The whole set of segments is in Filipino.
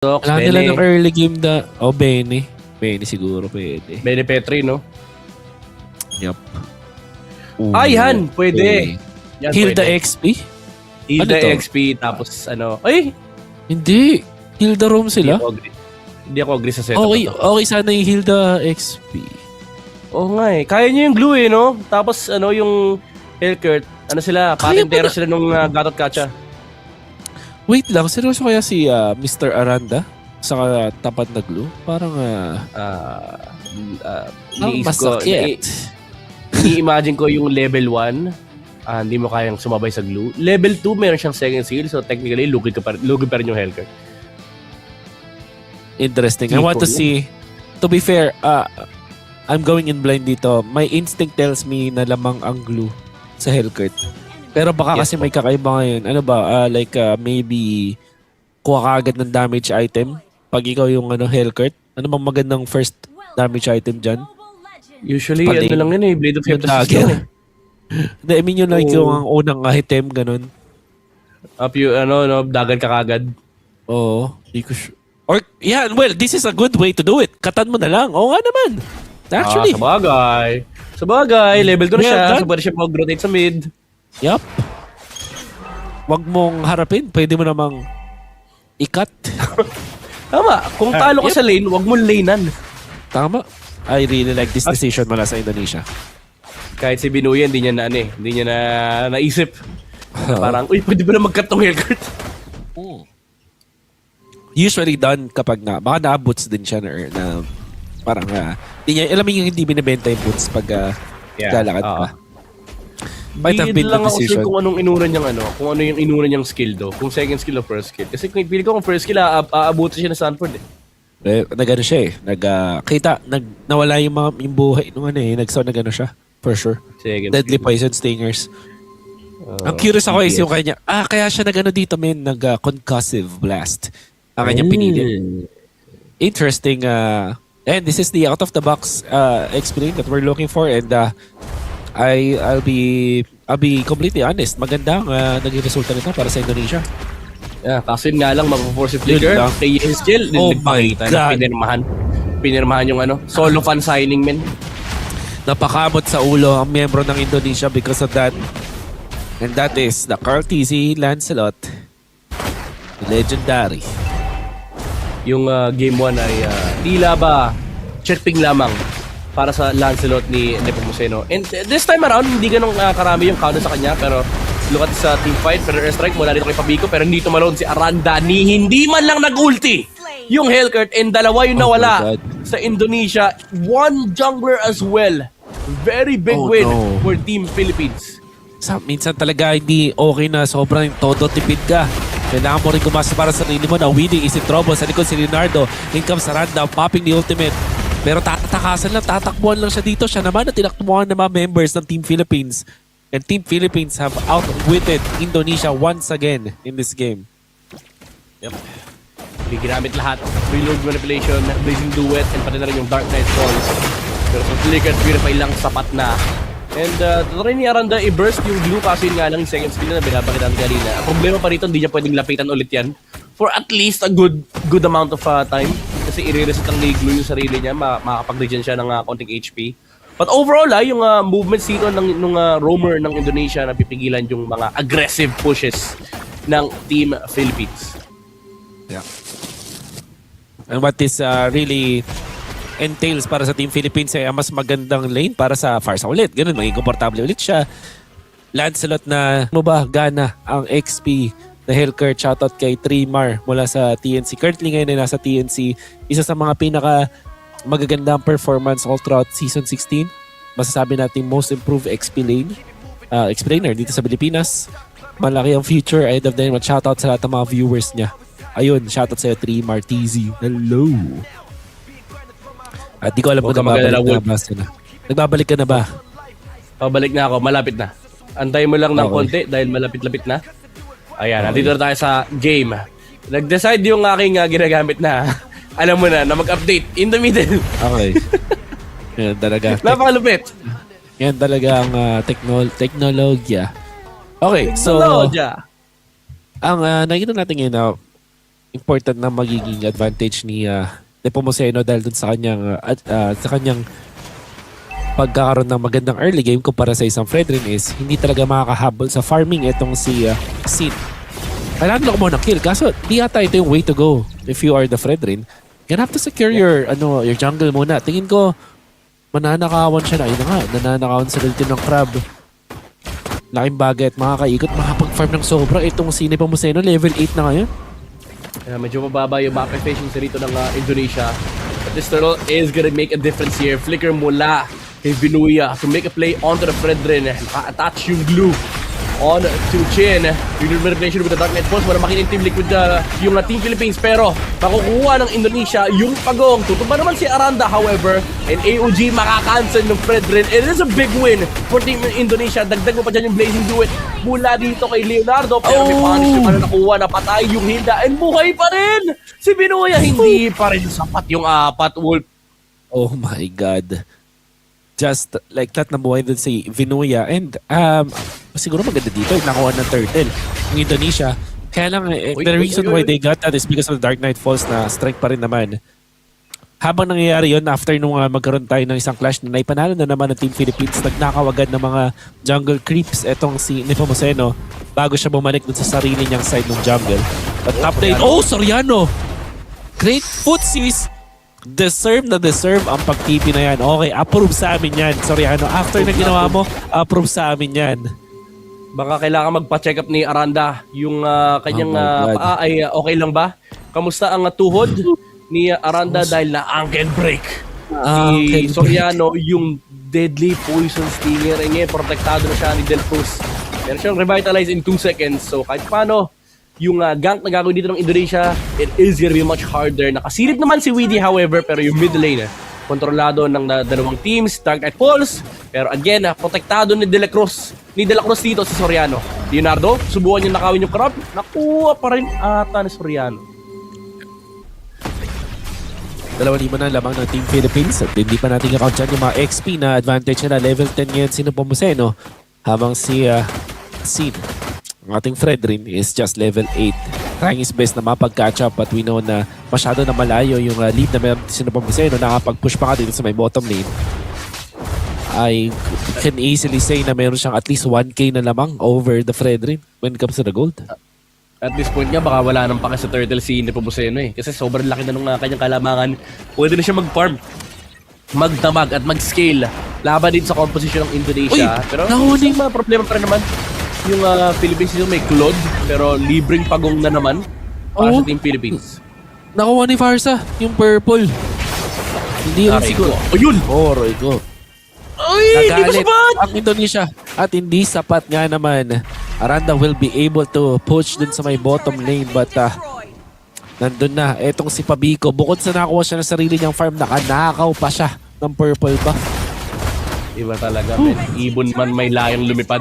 Sox, Kailangan nila ng Bene. early game na... Oh, Bene. Bene siguro pwede. Bene Petri, no? Yup. Ay, Han, pwede. Yan, Hilda pwede. XP? Hilda Ano to? XP, tapos ano. Ay! Hindi. Hilda Rome sila? Hindi ako agree sa setup. Okay, na to. okay sana yung Hilda XP. Oo nga eh. Kaya niya yung glue eh, no? Tapos ano yung Hellcurt. Ano sila? Kaya Patentero ba sila nung Gatot Kacha. Wait lang, seryoso kaya si Mr. Aranda sa tapat na glue? Parang Iniisip ko, masakit. Ini-imagine ko yung level 1. Hindi mo kayang sumabay sa glue. Level 2, meron siyang second seal. So technically, lugi pa rin yung Hellcurt. Interesting. I want to see. To be fair, I'm going in blind dito. My instinct tells me na lamang ang glue sa Hellcurt. Pero baka Yes, kasi may kakaiba ngayon. Ano ba? Maybe kuha ka agad ng damage item pag ikaw yung Hellcurt. Ano bang magandang first damage item dyan? Usually, Paling. ano lang yun eh. Blade of Yung Hephaestus dagger. lang eh. Hindi, I mean yun lang yung ang unang item, ganun. Up you, dagger ka kagad. Oo. Di ko sure. Or, yeah, well, this is a good way to do it. Katan mo na lang. Oo nga naman. Actually. Sa bagay, level 2 na Well siya. done. So, pwede siya mag-rotate sa mid. Yup. Wag mong harapin. Pwede mo namang ikat. Tama. Kung talo ka sa lane, wag mo lanean. Tama. I really like this decision mula sa Indonesia. Kahit si Binuya, hindi niya naisip. Parang, uy, pwede ba na mag-cut tong Hellcurt? Usually done kapag baka na-boots din siya na parang, di niya, alam mo yung hindi binibenta yung boots pag lalakad ka. Might have been the lang ako decision. sure kung anong inuna niyang kung ano yung inuna niyang skill do. Kung second skill o first skill. Kasi kung pili ko kung first skill, aabuti siya na Stanford eh. Nagano siya eh. Nawala yung buhay nung nagano siya. For sure. Second Deadly skill. Poison Stingers. Ang curious ako is yung kanya, kaya siya nagano dito concussive blast. Ang kanyang pinili. Interesting. And this is the out of the box explain that we're looking for, and I'll be completely honest. Magandang naging resulta nito para sa Indonesia. Yeah, kaso yun nga lang, mag-force flicker. Yun lang. Kay Yesgel, Oh my God. Pinirmahan yung solo fan signing, men. Napakamot sa ulo ang miyembro ng Indonesia because of that. And that is the Carl TZ Lancelot. Legendary. Yung game 1 ay tila ba chirping lamang para sa Lancelot ni Nepomuceno. And this time around, hindi ganun karami yung counter sa kanya, pero look at sa team fight, pero airstrike mula dito kay Fabico, pero hindi tumalon si Aranda ni hindi man lang nag-ulti yung Hellcurt, and dalawa yung nawala sa Indonesia. One jungler as well. Very big win for Team Philippines. Minsan talaga hindi okay na sobrang todo tipid ka. Kailangan mo rin gumasa para sa sarili mo na winning is in trouble. Sa likod si Leonardo. In comes Aranda, popping the ultimate. Pero tatakasan lang, tatakbuhan lang siya dito. Siya naman na tinakbuhan ng mga members ng Team Philippines. And Team Philippines have outwitted Indonesia once again in this game. Yep. Ginamit lahat. Reload manipulation, blazing duet, and pati na rin yung Dark Knight Falls. Pero sa Flicker, Purify lang sapat na. And try ni Aranda i-burst yung glue kasi yun nga lang yung second skill na binabakitan kanina. Ang problema pa rito, hindi niya pwedeng lapitan ulit yan for at least a good amount of time. Kasi i-reset lang ni glue yung sarili niya, makakapag-regen siya ng konting HP. But overall, yung movements dito ng roamer ng Indonesia na pipigilan yung mga aggressive pushes ng Team Philippines. Yeah. And what this really entails para sa Team Philippines ay mas magandang lane para sa Farsa ulit. Ganun, maging komportable ulit siya. Lancelot na gana ang XP na Hellcurt. Shoutout kay Trimar mula sa TNC. Currently ngayon ay nasa TNC. Isa sa mga pinaka magagandang performance all throughout Season 16. Masasabi natin most improved XP lane. XP laner dito sa Pilipinas. Malaki ang future. Ahead of them. Shoutout sa lahat ng mga viewers niya. Ayun, shoutout sa'yo, Trimar TZ. Hello! At di ko alam kung nagbabalik na ba sila. Nagbabalik ka na ba? Pabalik na ako, malapit na. Antay mo lang ng konti dahil malapit-lapit na. Ayan, nandito na tayo sa game. Nag-decide yung aking ginagamit na, alam mo na mag-update in the middle. Okay. Yan talaga. Napakalupit. Yan talaga ang teknolohiya. Okay, so Teknolohiya. ang nakikita natin ngayon important na magiging advantage ni Nepomuceno dahil dun sa kanyang pagkakaroon ng magandang early game kumpara sa isang Fredrin is hindi talaga makakahabol sa farming itong si Sin. Kailangan lang mo ng kill kaso di ata ito yung way to go if you are the Fredrin. You have to secure your jungle muna. Tingin ko mananakawan siya na. Ayun na nga, nananakawan sa ulti ng crab. Laking bagay at makakaikot, makapag-farm ng sobra. Itong si Nepomuceno, level 8 na ngayon. Medyo mababa yung map efficiency rito ng Indonesia. But this turtle is gonna make a difference here. Flicker mula kay Vinuya to make a play onto the Fredrin. Naka-attach yung glue on to Chin. Yung manipulation with the Dark Knight Force para makita yung Team Liquid yung Team Philippines. Pero makukuha ng Indonesia yung pagong. Tutumba naman si Aranda however. And AOG makakancel ng Fredrin. It is a big win for Team Indonesia. Dagdag mo pa dyan yung Blazing Duet mula dito kay Leonardo. Pero may punish yung nakuha na patay yung Hilda. And buhay pa rin! Si Binuya hindi pa rin sapat yung apat. Wolf. Oh my God. Just like that nabuhay dun si Vinuya and siguro maganda dito nakuha ng turtle ng Indonesia. Kaya lang the reason why they got that is because of the Dark Knight Falls na strike pa rin naman. Habang nangyayari yun, after nung magkaroon tayo ng isang clash na naipanalo na naman ng Team Philippines, nagnakaw agad ng mga jungle creeps etong si Nepomuceno bago siya bumalik dun sa sarili niyang side ng jungle. At top lane, Soriano! Great footsies! Deserve ang pag-TP na yan. Okay, approve sa amin yan. Soriano, after na ginawa mo, approve sa amin yan. Baka kailangan magpa-check up ni Aranda. Yung kanyang paa ay okay lang ba? Kamusta ang tuhod ni Aranda dahil na ankle break? Si Soriano, yung deadly poison stinger. Ngayon, protektado na siya ni Del Cruz. Meron siyang revitalize in 2 seconds. So kahit paano, yung gank na gagawin dito ng Indonesia, it is gonna be much harder. Nakasilip naman si Weedy however, pero yung mid lane, kontrolado ng dalawang teams, Dark Knight Falls. Pero again, protektado ni De La Cruz dito si Soriano. Leonardo, subukan niya nakawin yung crab. Nakuha pa rin ata ni Soriano. 2,500 na lamang ng Team Philippines at hindi pa natin account dyan yung mga XP na advantage na level 10 ngayon si Nepomuceno habang si Sin, ang ating Fredrin, is just level 8. Trying his best na mapag-catch up but we know na masyado na malayo yung lead na meron si Nepomuceno. Nakapag-push pa ka dito sa may bottom lane. I can easily say na meron siyang at least 1k na lamang over the Fredrin when it comes to the gold. At this point nga, baka wala nang pake sa turtle si Nepomuceno eh. Kasi sobrang laki na nung kanyang kalamangan. Pwede na siya mag-farm, magdamag at mag-scale. Laban din sa composition ng Indonesia. Pero may mga problema pa rin naman. Yung Philippines dito may Claude, pero libreng pagong na naman para sa Team Philippines. Nakuha ni Farsa, yung purple. Hindi rin siguro. Yun! Rico. Ay, hindi ko sapat! Ang Indonesia at hindi sapat nga naman. Aranda will be able to push dun sa may bottom lane but nandun na. Etong si Pabico, bukod sa nakuha siya ng sarili niyang farm, nakanakaw pa siya ng purple ba? Iba talaga, men. Ibon man may layang lumipad.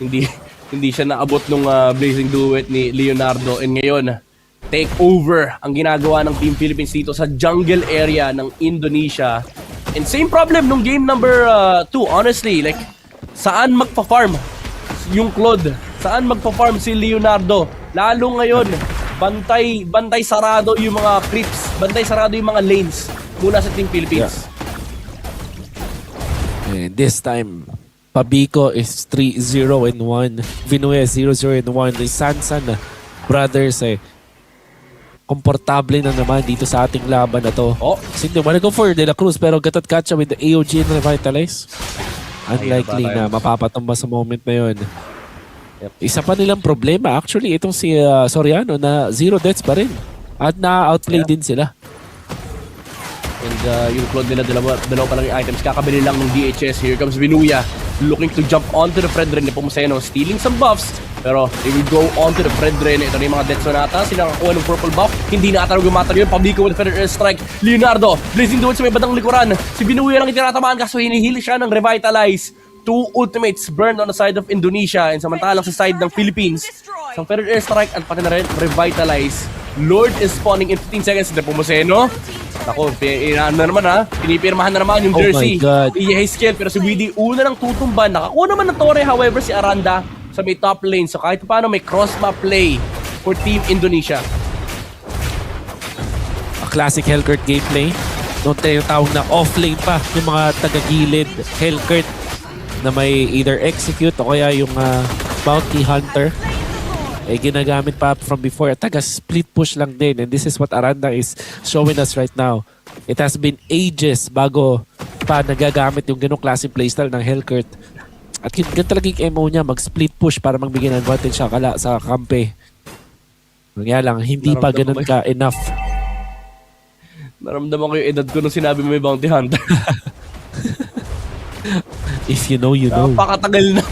Hindi siya naabot nung Blazing Duet ni Leonardo. And ngayon, take over ang ginagawa ng Team Philippines dito sa jungle area ng Indonesia. And same problem nung game number 2, honestly. Like, saan magpa-farm yung Claude? Saan magpa-farm si Leonardo? Lalo ngayon, bantay sarado yung mga creeps. Bantay sarado yung mga lanes mula sa Team Philippines. Yeah. And this time, Pabico is 3-0-1. Vinuya 0-0-1. Sansan brothers komportable na naman dito sa ating laban na to. Hindi mo go for De La Cruz pero gatot catch with the AOG and revitalize. Unlikely na mapapatumba sa moment na yun. Isa pa nilang problema actually itong si Soriano na 0 deaths pa rin. At na-outplay din sila. And yung Claude nila, dalawa pa lang yung items. Kakabili lang ng DHS. Here comes Vinuya, looking to jump onto the Fredrin. Nepomuceno stealing some buffs. Pero they will go onto the Fredrin. Ito na yung mga deaths na nata. Sila nakakuha ng purple buff. Hindi na ata gumatar yun. Pabico with Feather Airstrike. Leonardo, Blazing Duet sa may badang likuran. Si Vinuya lang itinatamaan kaso hinihil siya ng Revitalize. 2 ultimates burned on the side of Indonesia. And samantalang sa side ng Philippines, isang Feather Airstrike at pati na rin Revitalize. Lord is spawning in 15 seconds. Nepomuceno. Ako, pinipirmahan na naman yung jersey. Oh my God. Skill, pero si Weedy una ng tutumba. Nakakuha naman ng Torre, however, si Aranda sa may top lane. So kahit paano may cross-map play for Team Indonesia. classic Hellcurt gameplay. Noong yung tawag na offlane pa, yung mga taga-gilid Hellcurt na may either execute o kaya yung bounty hunter. Eh, ginagamit pa from before. Taga-split push lang din. And this is what Aranda is showing us right now. It has been ages bago pa nagagamit yung ganong klaseng playstyle ng Hellcurt. At ganun talaga yung MO niya, mag-split push para magbigay ng advantage sa kampe. Kaya lang, hindi pa ganun ka enough. Naramdaman ko yung edad ko nung sinabi mo may bounty hunter. If you know, you know. Napakatagal na.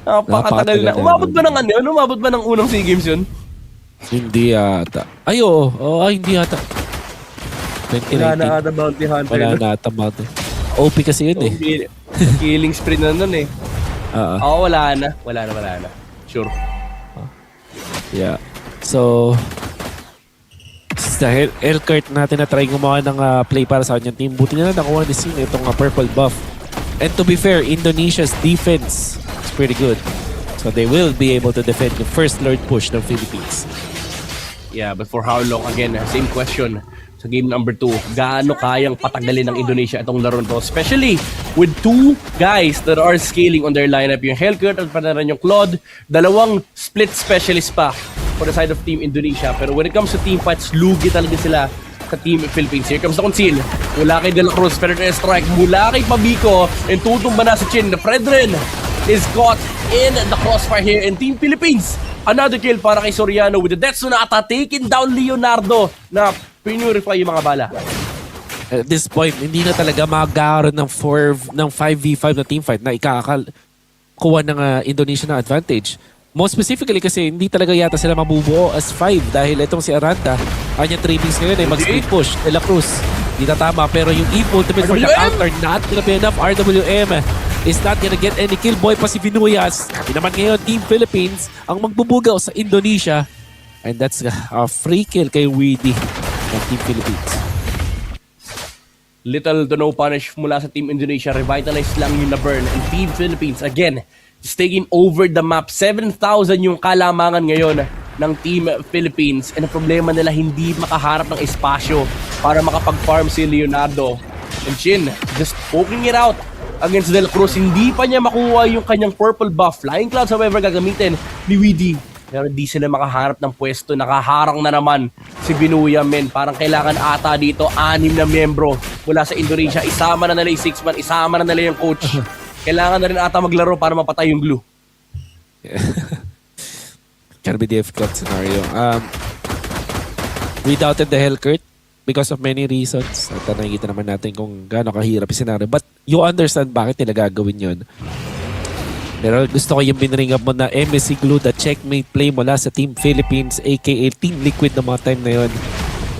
Napakatagal na. Umabot ba ng ano yun? Umabot ba ng unang SEA Games yun? Hindi yata. Ay, oo. Hindi yata. 2019. Wala na ata bounty hunter. Wala na ata bounty. OP kasi yun eh. Killing spree na nun eh. Oo, wala na. Sure. Yeah. So, sa Hellcurt natin na try gumawa ng play para sa kanyang team. Buti na lang nakuha ni Sin itong purple buff. And to be fair, Indonesia's defense is pretty good. So they will be able to defend the first Lord push ng Philippines. Yeah, but for how long? Again, same question. Sa game number 2, gaano kayang patagalin ng Indonesia itong laro to? Especially with two guys that are scaling on their lineup. Yung Hellcurt at panaran yung Claude. Dalawang split specialist pa for the side of Team Indonesia. Pero when it comes to team fights, lugi talaga sila sa Team Philippines. Here comes the conceal. Mula kay De La Cruz, Predator strike. Mula kay Pabico, and tutumba na sa chin. Fredrin is caught in the crossfire here in Team Philippines. Another kill para kay Soriano with the Death Sonata, taking down Leonardo na pinurify yung mga bala. At this point, hindi na talaga magkakaroon ng 5v5 na teamfight na kuha ng Indonesia na advantage. Most specifically kasi hindi talaga yata sila mabubuo as 5 dahil itong si Aranda, kanyang trainings ngayon ay mag-split push. De La Cruz, hindi na tama pero yung Eve ultimate for the counter, not gonna be enough. RWM is not gonna get any kill. Boy pa si Vinuyas. Hindi naman ngayon Team Philippines ang magbubugaw sa Indonesia. And that's a free kill kay Weedy ng Team Philippines. Little to no punish mula sa Team Indonesia. Revitalize lang yung na-burn. And Team Philippines, again, is taking over the map. 7,000 yung kalamangan ngayon ng Team Philippines. And ang problema nila, hindi makaharap ng espasyo para makapag-farm si Leonardo. And Chin, just poking it out against De La Cruz. Hindi pa niya makuha yung kanyang purple buff. Flying Clouds, however, gagamitin ni Weedy. Pero di sila makaharap ng pwesto. Nakaharang na naman si Binuya, men. Parang kailangan ata dito 6 na membro mula sa Indonesia. Isama na nila yung 6-man, isama na nila yung coach. Kailangan na rin ata maglaro para mapatay yung glue. Can be difficult scenario. We doubted the Hellcurt because of many reasons. At nakikita naman natin kung gaano kahirap yung scenario. But you understand bakit nila gagawin yun. Pero gusto ko yung binring up mo na MSC Glue, the checkmate play mula sa Team Philippines aka Team Liquid na mga time na yun.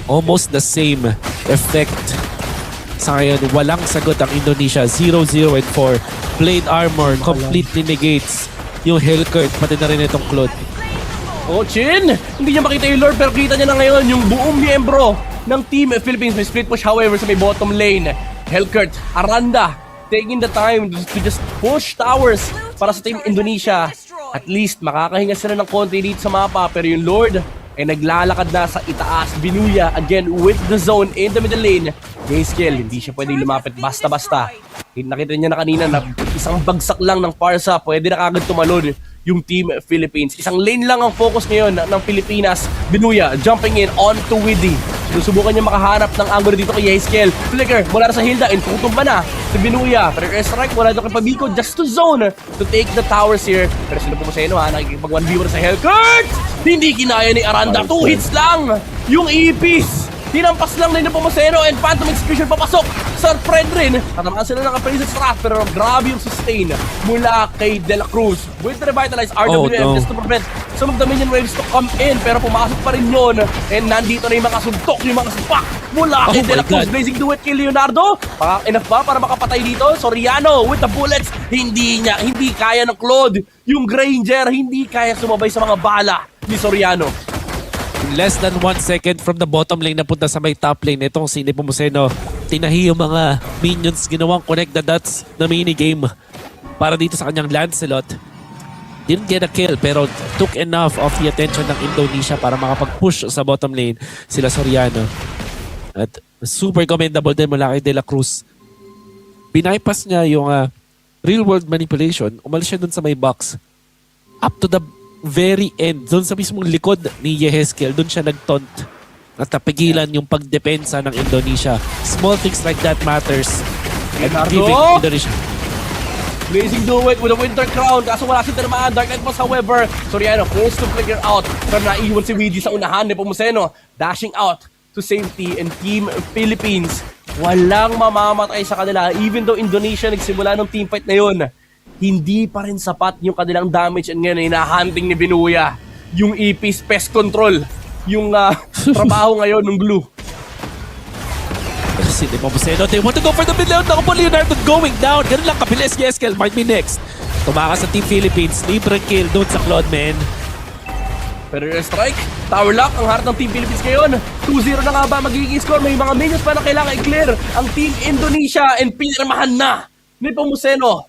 Almost the same effect. Sa ngayon, walang sagot ang Indonesia. 0-0 and 4. Blade Armor completely negates yung Hellcurt, pati na rin itong Claude. Oh, Chin! Hindi niya makita yung Lord pero kita niya na ngayon yung buong miyembro ng Team Philippines. May split push however sa may bottom lane. Hellcurt, Aranda, taking the time to just push towers para sa Team Indonesia. At least makakahinga sila ng konti dito sa mapa. Pero yung Lord ay naglalakad na sa itaas. Binuya again with the zone in the middle lane. Gayscale, hindi siya pwedeng lumapit basta-basta. Nakita niya na kanina na isang bagsak lang ng Parsa, pwede na kagad tumalon yung Team Philippines. Isang lane lang ang focus ngayon ng Pilipinas. Binuya jumping in onto Widdy. Susubukan niya makahanap ng angulo dito kay Gayscale. Flicker mula sa Hilda, tutumba na si Binuya. Pero strike mula dito kay Pabico just to zone to take the towers here. Pero sila pumaseno nakikipag 1v1 sa Hellcurt. Hindi kinaya ni Aranda, 2 hits lang yung ipis. Tinampas lang na yung Pumaseno and Phantom Execution papasok sa Fredrin. Tatamaan sila ng Appraisal Strat pero grabe yung sustain mula kay De La Cruz. With the revitalized RWM just to prevent some of the minion waves to come in. Pero pumasok pa rin yun. And nandito na yung mga suntok, yung mga spak mula kay De La Cruz. Blazing Duet kay Leonardo. Enough ba para makapatay dito? Soriano with the bullets. Hindi kaya ng Claude. Yung Granger, hindi kaya sumabay sa mga bala ni Soriano. Less than 1 second from the bottom lane na punta sa may top lane. Itong si Nepomuceno, tinahi yung mga minions, ginawang connect the dots na minigame para dito sa kanyang Lancelot. Didn't get a kill pero took enough of the attention ng Indonesia para makapag-push sa bottom lane sila Soriano. At super commendable din mula kay De La Cruz. Bypass niya yung real world manipulation. Umalis siya dun sa may box. Up to the very end. Dun sa mismong likod ni Yehezkiel. Dun siya nag-taunt. At napigilan yung pagdepensa ng Indonesia. Small things like that matters. And Leonardo! giving Indonesia. Blazing Duet with a Winter Crown. Kaso wala si tinamaan. Dark Knight Boss, however. Soriano forced to figure out. Pero naiwan si Luigi sa unahan ni Pumuseno. Dashing out to safety, and Team Philippines walang mamamatay sa kanila. Even though Indonesia nagsimula ng teamfight na yun, hindi pa rin sapat yung kanilang damage, and ngayon hinahunting ni Binuya yung EP's pest control, yung trabaho ngayon ng Glue. Si De Pumuseno, they want to go for the mid lane. Naku po, Leonardo going down. Ganun lang kabilis. Yeskel might be next. Tumakas sa Team Philippines. Libreng kill doon sa Cloudman. Pero yung strike, tower lock ang heart ng Team Philippines ngayon. 2-0 na nga ba magiging score? May mga minions pa na kailangan i-clear ang Team Indonesia, and pinirmahan na ni Pumuseno